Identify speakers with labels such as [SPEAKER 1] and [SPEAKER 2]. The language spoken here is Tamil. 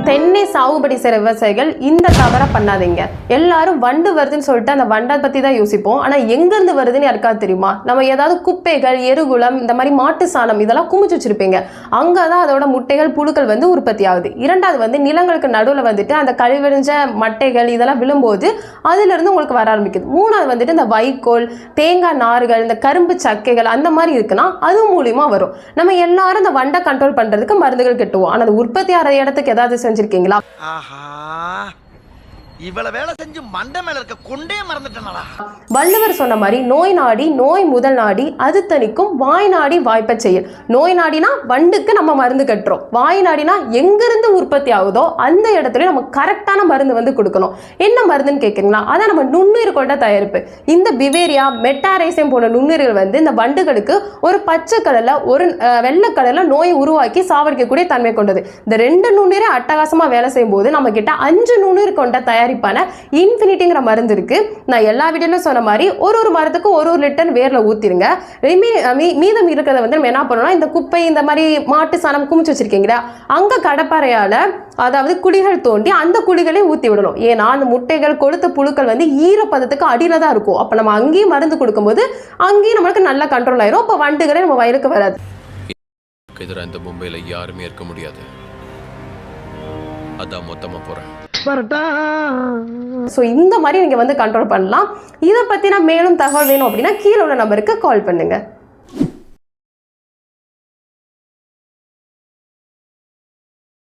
[SPEAKER 1] தென்னை சாகுபடி செய்கிற விவசாயிகள் இந்த தவறை பண்ணாதீங்க. எல்லாரும் வண்டு வருதுன்னு சொல்லிட்டு அந்த வண்டை பற்றி தான் யோசிப்போம். ஆனால் எங்கேருந்து வருதுன்னு யாருக்காவது தெரியுமா? நம்ம ஏதாவது குப்பைகள், எருகுளம், இந்த மாதிரி மாட்டு சாணம் இதெல்லாம் குமிச்சு வச்சிருப்பீங்க. அங்கே தான் அதோட முட்டைகள், புழுக்கள் வந்து உற்பத்தி ஆகுது. இரண்டாவது வந்து நிலங்களுக்கு நடுவில் வந்துட்டு அந்த கழிவடைஞ்ச மட்டைகள் இதெல்லாம் விழும்போது அதிலிருந்து உங்களுக்கு வர ஆரம்பிக்குது. மூணாவது வந்துட்டு இந்த வைக்கோல், தேங்காய் நார்கள், இந்த கரும்பு சக்கைகள் அந்த மாதிரி இருக்குன்னா அது மூலியமா வரும். நம்ம எல்லாரும் இந்த வண்டை கண்ட்ரோல் பண்றதுக்கு மருந்துகள் கட்டுவோம். ஆனால் அது உற்பத்தி ஆகிற இடத்துக்கு ஏதாவது செஞ்சிருக்கீங்களா?
[SPEAKER 2] இவ்வளவு வேலை செஞ்சு மண்டை மேல இருக்க கொண்டே மறந்துட்டேனடா.
[SPEAKER 1] வள்ளுவர் சொன்ன மாதிரி நோய் நாடி நோய் முதல் நாடி அது தணிக்கும் வாய் நாடி வாய்ப்பை செய்ய. நோய் நாடினா வண்டுக்கு நம்ம மருந்து கட்டுறோம். வாய் நாடினா எங்கிருந்து உற்பத்தி ஆகுதோ அந்த இடத்துல நம்ம கரெக்டான மருந்து வந்து கொடுக்கணும். என்ன மருந்துன்னு கேட்குறீங்களா? அதான் நம்ம நுண்ணுயிர் கொண்ட தயாரிப்பு. இந்த பிவேரியா, மெட்டாரைசியம் போன்ற நுண்ணுயிர்கள் வந்து இந்த வண்டுகளுக்கு ஒரு பச்சை கடலை, ஒரு வெள்ளை கடலை நோயை உருவாக்கி சாவடிக்கக்கூடிய தன்மை கொண்டது. இந்த ரெண்டு நுண்ணுயிரை அட்டகாசமா வேலை செய்யும் போது நம்ம கிட்ட 5 நுண்ணுயிர் கொண்ட தயாரிப்பான இன்ஃபினிட்டிங்கிற மருந்து இருக்கு. நான் எல்லா வீடியோல சொன்ன மாதிரி ஒரு மரத்துக்கு ஒரு லிட்டர் வேர்ல ஊத்திருங்க. மீதம் இருக்கிறத வந்து நம்ம என்ன பண்ணணும், இந்த குப்பை, இந்த மாதிரி மாட்டு சாணம் குமிச்சு வச்சிருக்கீங்களா, அங்க கடப்பாறையால அதாவது குழிகள் தோண்டி அந்த குழிகளை ஊத்தி விடணும். ஏன்னா அந்த முட்டைகள், கொழுத்த புழுக்கள் வந்து ஈரப்பதத்துக்கு அடியில தான் இருக்கும். அப்ப நம்ம அங்கேயும் மருந்து கொடுக்கும்போது அங்கேயும் நம்மளுக்கு நல்ல கண்ட்ரோல் ஆயிரும். அப்ப வண்டுகளே நம்ம வயிறுக்கு வராது.
[SPEAKER 3] இந்த மும்பைல யாருமே இருக்க முடியாது. அதான் மொத்தமா போறேன்.
[SPEAKER 1] ஸோ இந்த மாதிரி நீங்கள் வந்து கண்ட்ரோல் பண்ணலாம். இதை பற்றினா மேலும் தகவல் வேணும் அப்படின்னா கீழே உள்ள நம்பருக்கு கால் பண்ணுங்கள்.